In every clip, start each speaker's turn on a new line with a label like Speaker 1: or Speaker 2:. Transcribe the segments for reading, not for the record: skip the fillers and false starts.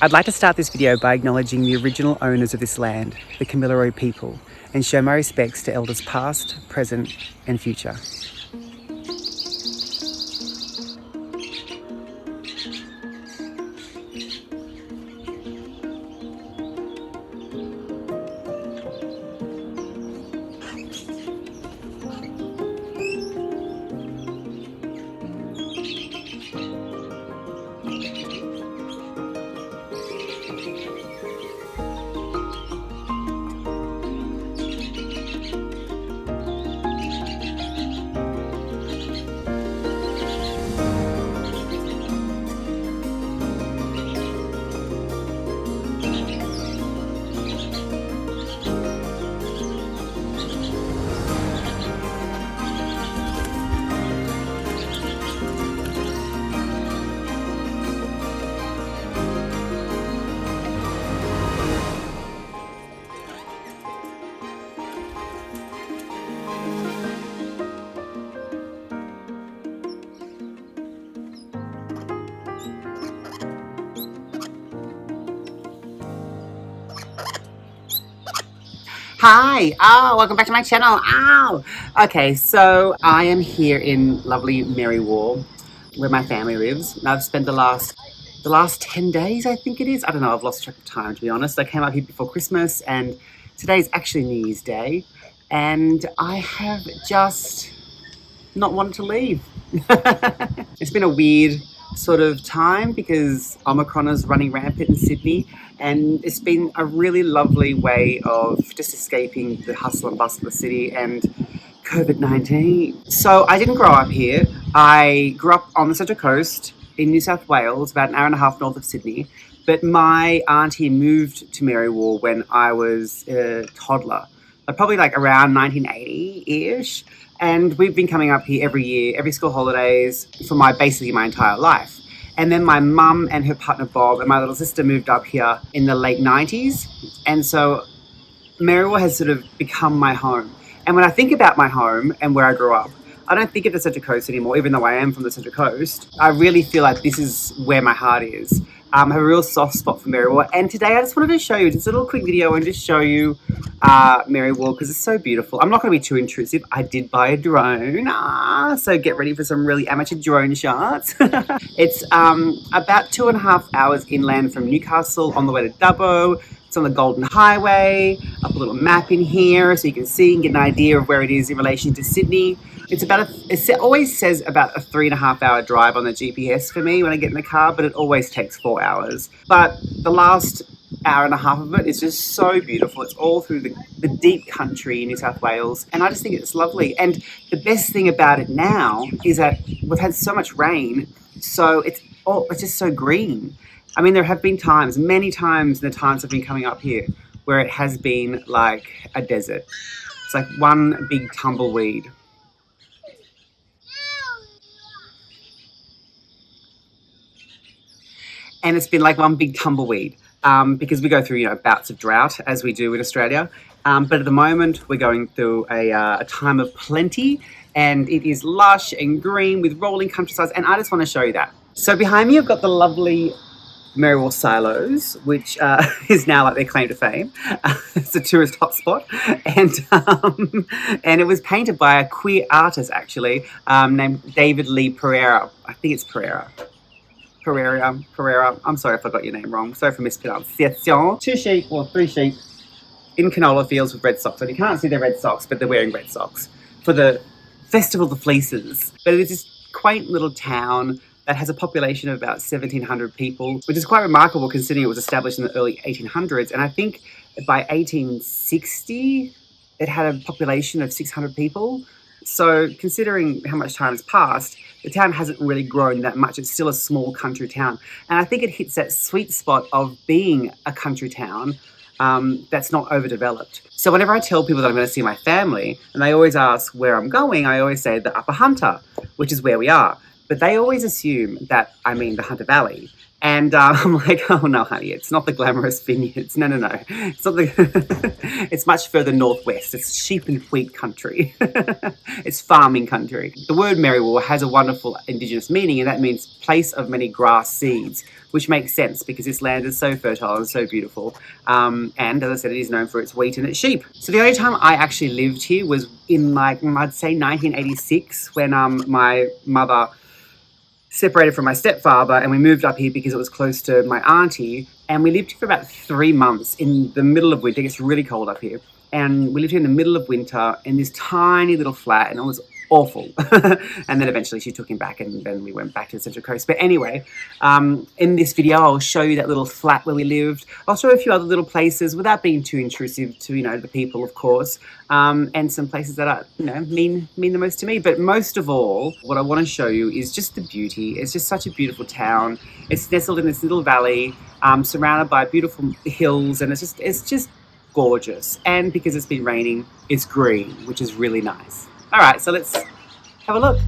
Speaker 1: I'd like to start this video by acknowledging the original owners of this land, the Kamilaroi people, and show my respects to elders past, present and future. Hi, welcome back to my channel. Okay, so I am here in lovely Merriwa, where my family lives. And I've spent the last 10 days, I think it is. I don't know, I've lost track of time, to be honest. I came up here before Christmas and today's actually New Year's Day. And I have just not wanted to leave. It's been a weird sort of time because Omicron is running rampant in Sydney, and it's been a really lovely way of just escaping the hustle and bustle of the city and COVID-19. So I didn't grow up here. I grew up on the Central Coast in New South Wales, about an hour and a half north of Sydney. But my auntie moved to Merriwa when I was a toddler, probably like around 1980-ish. And we've been coming up here every year, every school holidays for basically my entire life. And then my mum and her partner Bob and my little sister moved up here in the late 90s. And so Merriwa has sort of become my home. And when I think about my home and where I grew up, I don't think of the Central Coast anymore, even though I am from the Central Coast. I really feel like this is where my heart is. I have a real soft spot for Merriwa. And today I just wanted to show you just a little quick video and just show you Merriwa because it's so beautiful. I'm not going to be too intrusive. I did buy a drone, so get ready for some really amateur drone shots. It's about 2.5 hours inland from Newcastle on the way to Dubbo. It's on the Golden Highway. I'll put a little map in here so you can see and get an idea of where it is in relation to Sydney. It's it always says about a 3.5 hour drive on the GPS for me when I get in the car, but it always takes 4 hours. But the last hour and a half of it is just so beautiful. It's all through the deep country in New South Wales, and I just think it's lovely. And the best thing about it now is that we've had so much rain, so it's just so green. I mean, there have been times, many times in the times I've been coming up here, where it has been like a desert. It's like one big tumbleweed. And it's been like one big tumbleweed because we go through, bouts of drought as we do in Australia. But at the moment, we're going through a time of plenty, and it is lush and green with rolling countrysides. And I just want to show you that. So behind me, I've got the lovely Merriwa Silos, which is now like their claim to fame. It's a tourist hotspot, and it was painted by a queer artist actually named David Lee Pereira. I think it's Pereira. I'm sorry if I got your name wrong. Sorry for mispronunciation. 2 sheep or 3 sheep in canola fields with red socks. And you can't see their red socks, but they're wearing red socks for the Festival of the Fleeces. But it is this quaint little town that has a population of about 1,700 people, which is quite remarkable considering it was established in the early 1800s. And I think by 1860, it had a population of 600 people. So considering how much time has passed, the town hasn't really grown that much. It's still a small country town. And I think it hits that sweet spot of being a country town that's not overdeveloped. So whenever I tell people that I'm going to see my family, and they always ask where I'm going, I always say the Upper Hunter, which is where we are. But they always assume that I mean the Hunter Valley. And I'm like, oh no, honey, it's not the glamorous vineyards. No, no, no. It's not the. It's much further northwest. It's sheep and wheat country. It's farming country. The word Merriwa has a wonderful indigenous meaning, and that means place of many grass seeds, which makes sense because this land is so fertile and so beautiful. And as I said, it is known for its wheat and its sheep. So the only time I actually lived here was in, like, I'd say 1986, when my mother separated from my stepfather, and we moved up here because it was close to my auntie, and we lived here for about 3 months in the middle of winter. It gets really cold up here, and we lived here in the middle of winter in this tiny little flat, and it was awful. And then eventually she took him back, and then we went back to the Central Coast. But anyway, in this video I'll show you that little flat where we lived. I'll show a few other little places without being too intrusive to, the people, of course, and some places that are, mean the most to me. But most of all, what I want to show you is just the beauty. It's just such a beautiful town. It's nestled in this little valley, surrounded by beautiful hills, and it's just gorgeous. And because it's been raining, it's green, which is really nice. All right, so let's have a look.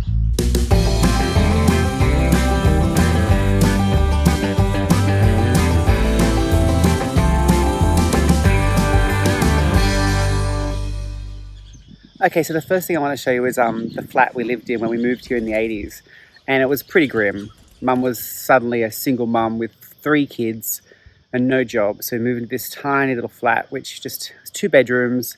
Speaker 1: Okay, so the first thing I want to show you is the flat we lived in when we moved here in the 80s. And it was pretty grim. Mum was suddenly a single mum with 3 kids and no job. So we moved into this tiny little flat, which just was 2 bedrooms.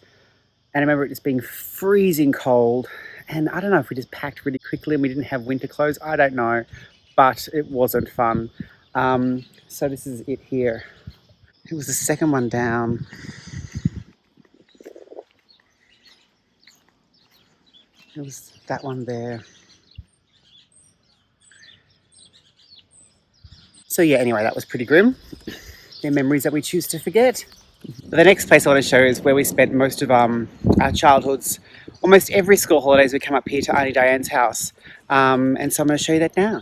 Speaker 1: And I remember it just being freezing cold. And I don't know if we just packed really quickly and we didn't have winter clothes. I don't know, but it wasn't fun. So this is it here. It was the second one down. It was that one there. So yeah, anyway, that was pretty grim. They're memories that we choose to forget. The next place I want to show is where we spent most of our childhoods. Almost every school holidays we come up here to Auntie Diane's house. And so I'm going to show you that now.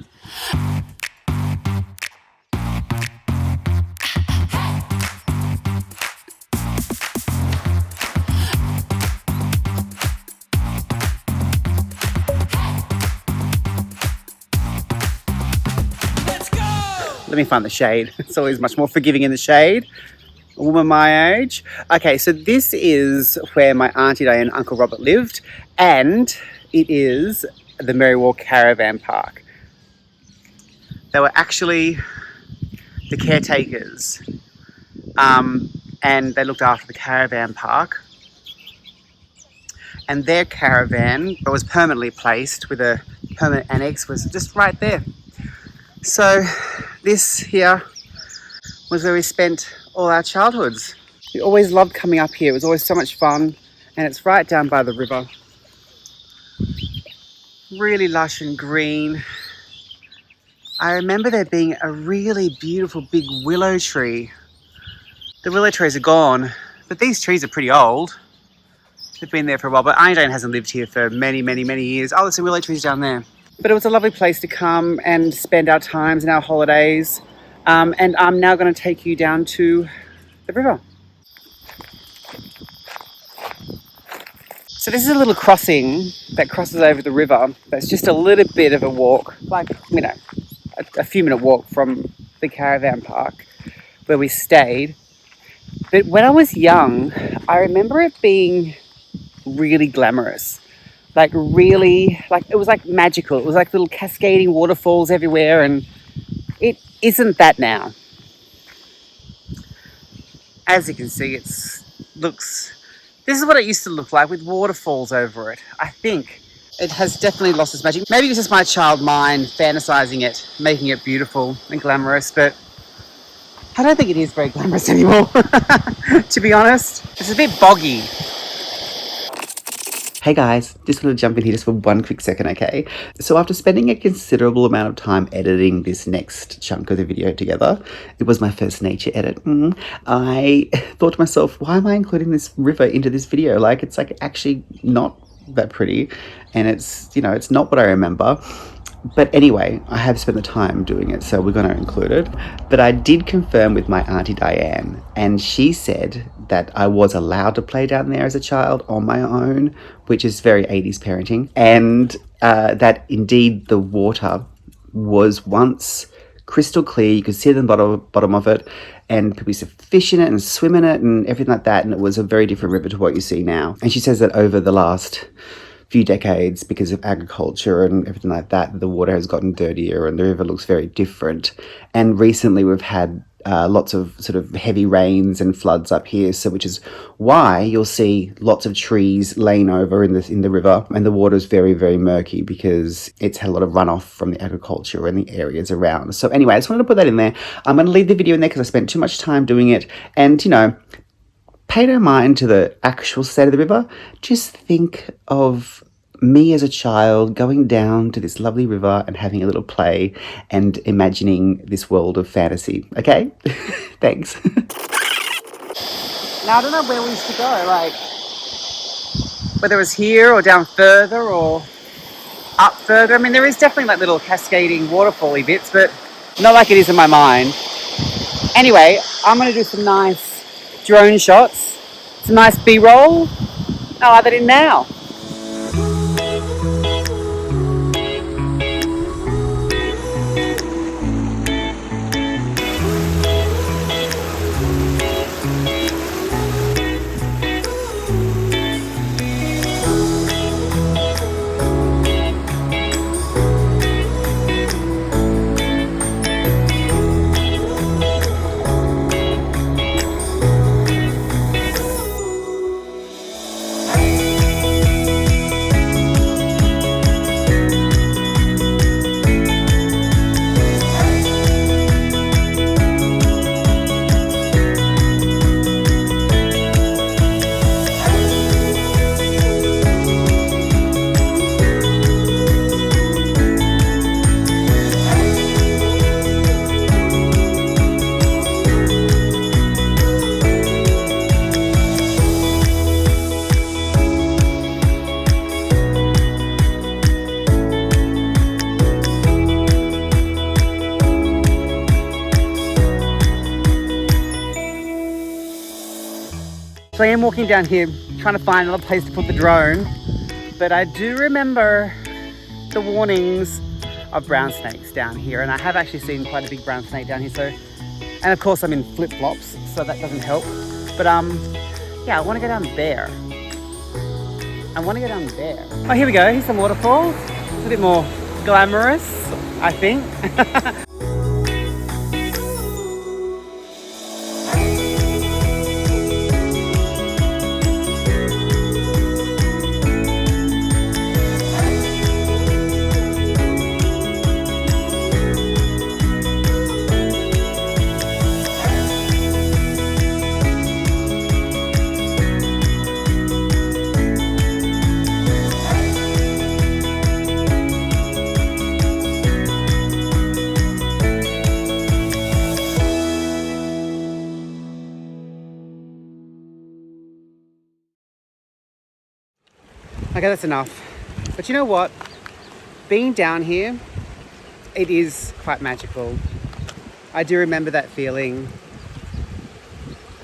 Speaker 1: Let me find the shade. It's always much more forgiving in the shade. A woman my age. Okay, so this is where my Auntie Diane and Uncle Robert lived, and it is the Merriwa Caravan Park. They were actually the caretakers, and they looked after the caravan park. And their caravan that was permanently placed with a permanent annex was just right there. So this here was where we spent all our childhoods. We always loved coming up here. It was always so much fun, and it's right down by the river. Really lush and green. I remember there being a really beautiful big willow tree. The willow trees are gone, but these trees are pretty old. They've been there for a while, but Auntie Jane hasn't lived here for many, many, many years. Oh, there's some willow trees down there. But it was a lovely place to come and spend our times and our holidays. And I'm now going to take you down to the river. So this is a little crossing that crosses over the river. That's just a little bit of a walk, like, a few minute walk from the caravan park where we stayed. But when I was young, I remember it being really glamorous. It was like magical. It was like little cascading waterfalls everywhere, and it isn't that now. As you can see, this is what it used to look like with waterfalls over it. I think it has definitely lost its magic. Maybe it's just my child mind fantasizing it, making it beautiful and glamorous, but I don't think it is very glamorous anymore, to be honest. It's a bit boggy. Hey guys, just want to jump in here just for one quick second, okay? So after spending a considerable amount of time editing this next chunk of the video together, it was my first nature edit, I thought to myself, why am I including this river into this video? It's actually not that pretty, and it's not what I remember. But anyway, I have spent the time doing it, so we're going to include it. But I did confirm with my Auntie Diane, and she said that I was allowed to play down there as a child on my own, which is very 80s parenting, and that indeed the water was once crystal clear. You could see the bottom of it, and people used to fish in it and swim in it and everything like that. And it was a very different river to what you see now. And she says that over the last few decades, because of agriculture and everything like that, the water has gotten dirtier and the river looks very different. And recently we've had lots of sort of heavy rains and floods up here, so which is why you'll see lots of trees laying over in the river, and the water's very, very murky because it's had a lot of runoff from the agriculture and the areas around. So anyway, I just wanted to put that in there. I'm going to leave the video in there because I spent too much time doing it, and you know, pay no mind to the actual state of the river. Just think of me as a child going down to this lovely river and having a little play and imagining this world of fantasy. Okay? Thanks. Now, I don't know where we should go, like whether it was here or down further or up further. I mean, there is definitely like little cascading waterfall-y bits, but not like it is in my mind. Anyway, I'm going to do some nice drone shots, some nice B-roll. I'll add that in now. So I am walking down here trying to find another place to put the drone, but I do remember the warnings of brown snakes down here, and I have actually seen quite a big brown snake down here. So, and of course I'm in flip-flops, so that doesn't help. But yeah, I want to go down there. Oh, here we go. Here's some waterfalls. It's a bit more glamorous, I think. Okay, that's enough. But you know what? Being down here, it is quite magical. I do remember that feeling.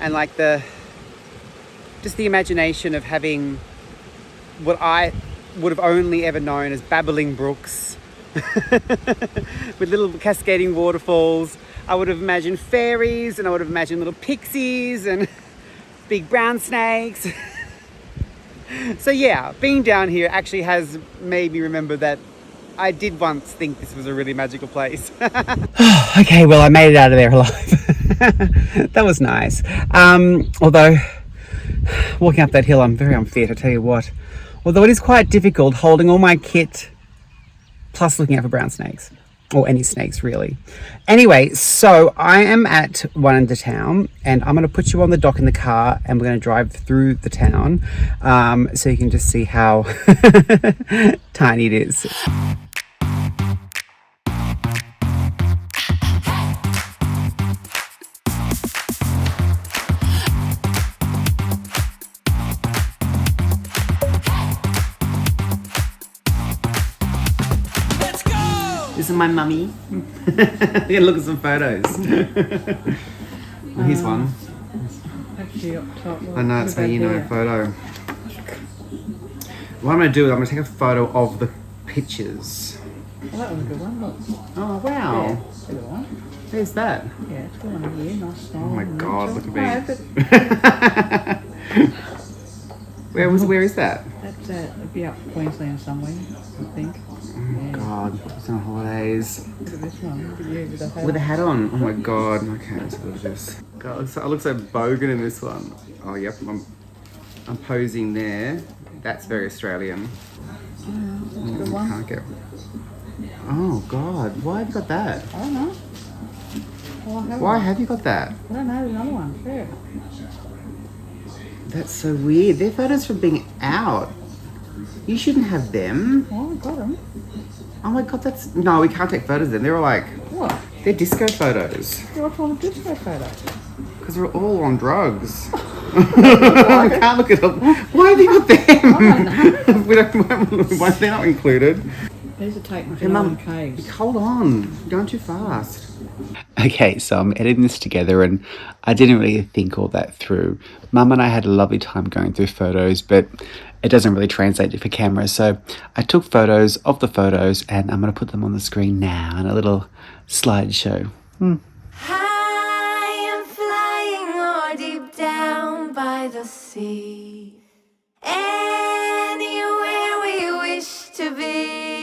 Speaker 1: And like just the imagination of having what I would have only ever known as babbling brooks with little cascading waterfalls. I would have imagined fairies, and I would have imagined little pixies and big brown snakes. So yeah, being down here actually has made me remember that I did once think this was a really magical place. Okay, well, I made it out of there alive. That was nice. Although, walking up that hill, I'm very unfit, I tell you what. Although it is quite difficult holding all my kit, plus looking out for brown snakes. Or any snakes, really. Anyway, so I am at one end of town, and I'm going to put you on the dock in the car, and we're going to drive through the town, so you can just see how tiny it is. This is my mummy. We're gonna look at some photos. Well, here's one.
Speaker 2: Actually, up top.
Speaker 1: I know, it's how you know a photo. What I'm gonna do is I'm gonna take a photo of the pictures.
Speaker 2: Well, that was a good one. Look.
Speaker 1: Oh, wow.
Speaker 2: Yeah, that's a good one.
Speaker 1: Where's that?
Speaker 2: Yeah, it's got one here. Nice, small.
Speaker 1: Oh my God, look
Speaker 2: natural.
Speaker 1: at me. Where is that?
Speaker 2: That's it'd be up Queensland somewhere, I think.
Speaker 1: Oh my God, it's on holidays.
Speaker 2: Look at this one. Look at you with a hat.
Speaker 1: With a hat on. Oh my God. Okay, let's look at this. God, I look so bogan in this one. Oh, yep. I'm posing there. That's very Australian.
Speaker 2: That's a good one.
Speaker 1: Can't get. Oh God, why have you got that?
Speaker 2: I don't know.
Speaker 1: Why have you got that?
Speaker 2: I don't know. There's another one. Yeah.
Speaker 1: That's so weird. They're photos from being out. You shouldn't have them.
Speaker 2: Oh, I got them.
Speaker 1: Oh my God, that's... No, we can't take photos of them. They're like...
Speaker 2: What?
Speaker 1: They're disco photos.
Speaker 2: What's wrong with disco photo?
Speaker 1: Because we're all on drugs. I can't look at them. Why have you got them?
Speaker 2: I don't know.
Speaker 1: Why they're not included?
Speaker 2: These are taken
Speaker 1: Hey,
Speaker 2: from
Speaker 1: Mum,
Speaker 2: caves.
Speaker 1: hold on. You're going too fast.
Speaker 3: Okay, so I'm editing this together and I didn't really think all that through. Mum and I had a lovely time going through photos, but it doesn't really translate for camera. So I took photos of the photos and I'm going to put them on the screen now in a little slideshow.
Speaker 4: High and flying or deep down by the sea. Anywhere we wish to be.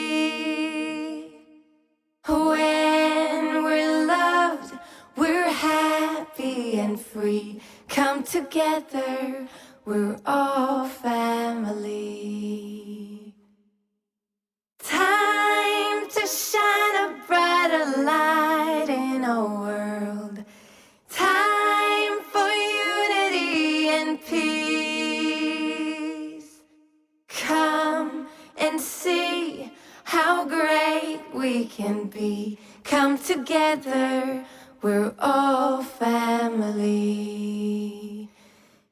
Speaker 4: When we're loved, we're happy and free. Come together, we're all family. Time to shine a brighter light in our world. Time for unity and peace. Come and see how great we can be. Come together, we're all family.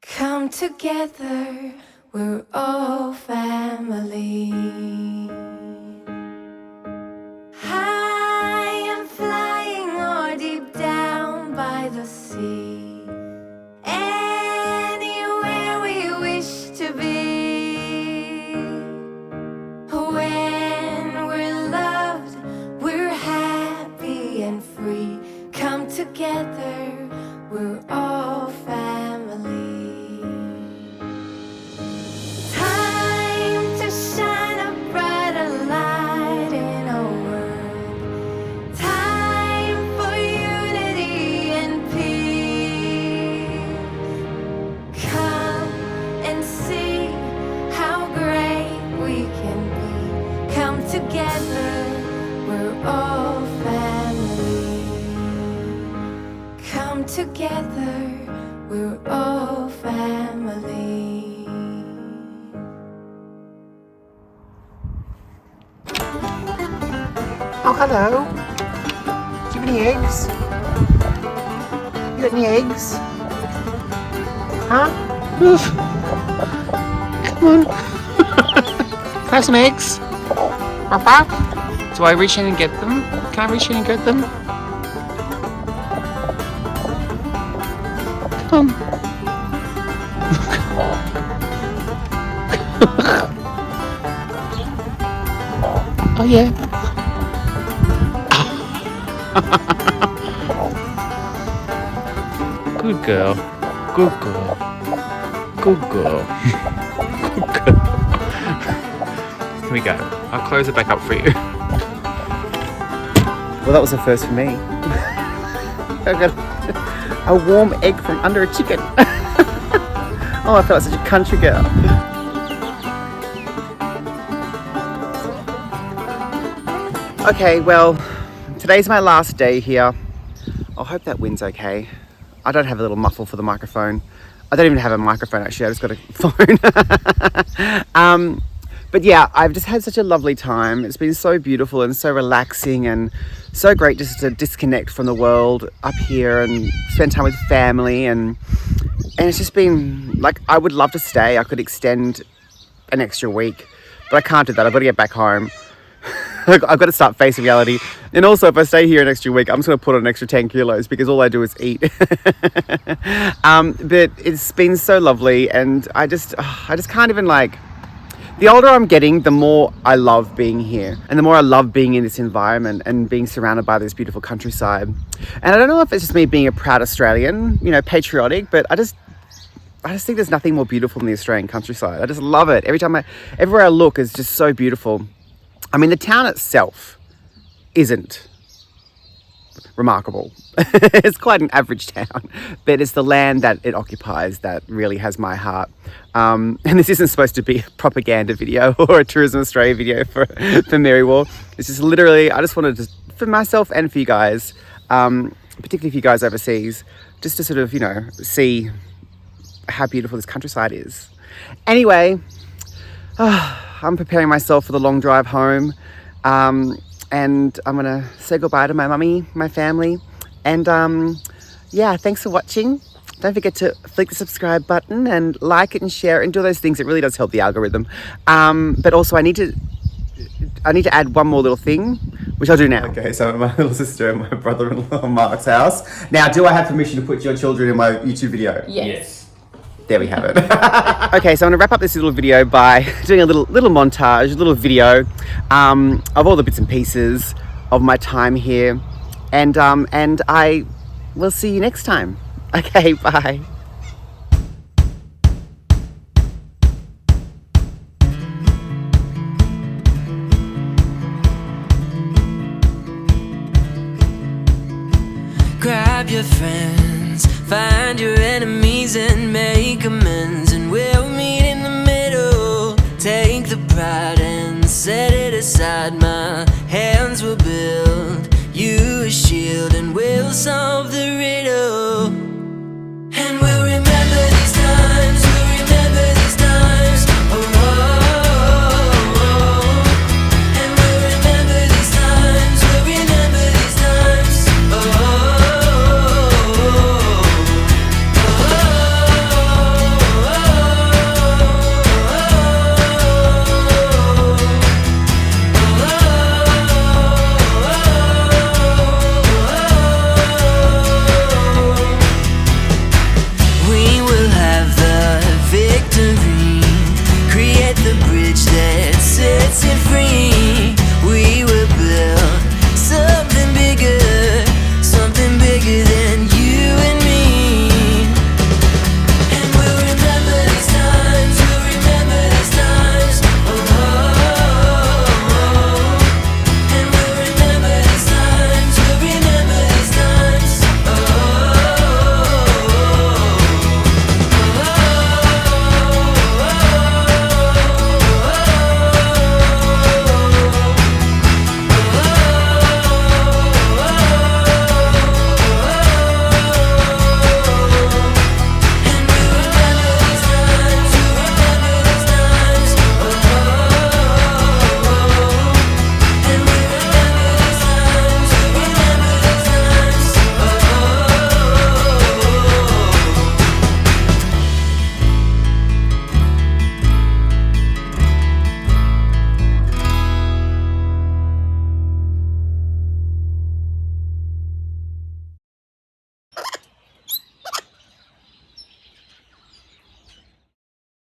Speaker 4: Come together, we're all family. High and flying or deep down by the sea. Anywhere we wish to be. When we're loved, we're happy and free. Come together, we're all family. Time to shine a brighter light in our world. Time for unity and peace. Come and see how great we can be. Come together, we're all family. Come together, we're all family.
Speaker 1: Oh, hello. Do you have any eggs? You got any eggs? Huh? Oof. Come on. Can I have some eggs? Papa? Do I reach in and get them? Can I reach in and get them? Come on. Oh yeah. Good girl. Good girl. Good girl. Good girl. Here we go. I'll close it back up for you. Well, that was a first for me. I got a warm egg from under a chicken. Oh, I felt like such a country girl. Okay, well, today's my last day here. I hope that wind's okay. I don't have a little muffle for the microphone. I don't even have a microphone actually, I just got a phone. But yeah, I've just had such a lovely time. It's been so beautiful and so relaxing and so great just to disconnect from the world up here and spend time with family and it's just been like, I would love to stay. I could extend an extra week, but I can't do that. I've got to get back home. I've got to start facing reality. And also, if I stay here an extra week, I'm just going to put on an extra 10 kilos because all I do is eat. But it's been so lovely, and I just can't even like. The older I'm getting, the more I love being here and the more I love being in this environment and being surrounded by this beautiful countryside. And I don't know if it's just me being a proud Australian, you know, patriotic, but I just think there's nothing more beautiful than the Australian countryside. I just love it. Everywhere I look is just so beautiful. I mean, the town itself isn't remarkable. It's quite an average town, but it's the land that it occupies that really has my heart. And this isn't supposed to be a propaganda video or a Tourism Australia video for Merriwa. It's just literally, I just wanted to, for myself and for you guys, particularly for you guys overseas, just to sort of, you know, see how beautiful this countryside is. Anyway, I'm preparing myself for the long drive home. And I'm gonna say goodbye to my mummy, my family, and yeah, thanks for watching. Don't forget to flick the subscribe button and like it and share it and do those things. It really does help the algorithm. But also I need to add one more little thing, which I'll do now. Okay, so my little sister and my brother-in-law Mark's house. Now, do I have permission to put your children in my YouTube video?
Speaker 5: Yes.
Speaker 1: There we have it. Okay, so I'm gonna wrap up this little video by doing a little montage, a little video of all the bits and pieces of my time here, and I will see you next time. Okay, bye.
Speaker 6: Grab your friends, find your enemies and make amends, and we'll meet in the middle. Take the pride and set it aside. My hands will build you a shield, and we'll solve the riddle. And we'll remember these times, we'll remember these times. Oh, oh, oh, oh. And we'll remember these times, we'll remember these times. Oh, oh, oh, oh. We will have the victory, create the bridge that sets it free.